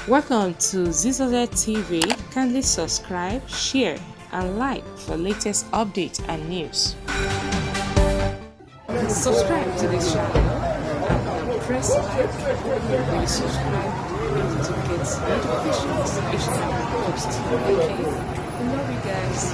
Welcome to Zisodel TV. Kindly subscribe, share, and like for latest updates and news. Subscribe to this channel and press like when you subscribe to get notifications each time I post. Okay, I love you guys.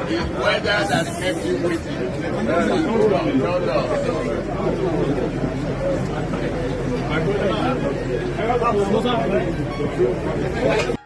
It's weather that kept you waiting. No.